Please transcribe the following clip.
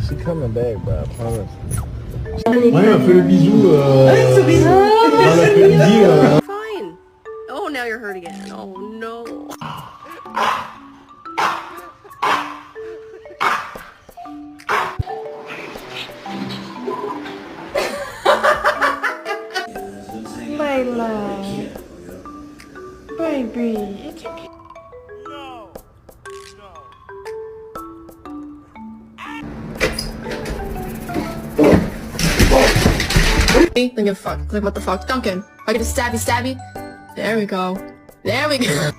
She coming back, bro, I promise. Ouais, on fait le bisou. Dans l'après-midi. Fine. Oh, now you're hurt again. Oh no. My love. Baby, it's okay. No. No. Think of fuck. Like what the fuck? Duncan. I get a stabby. There we go. There we go.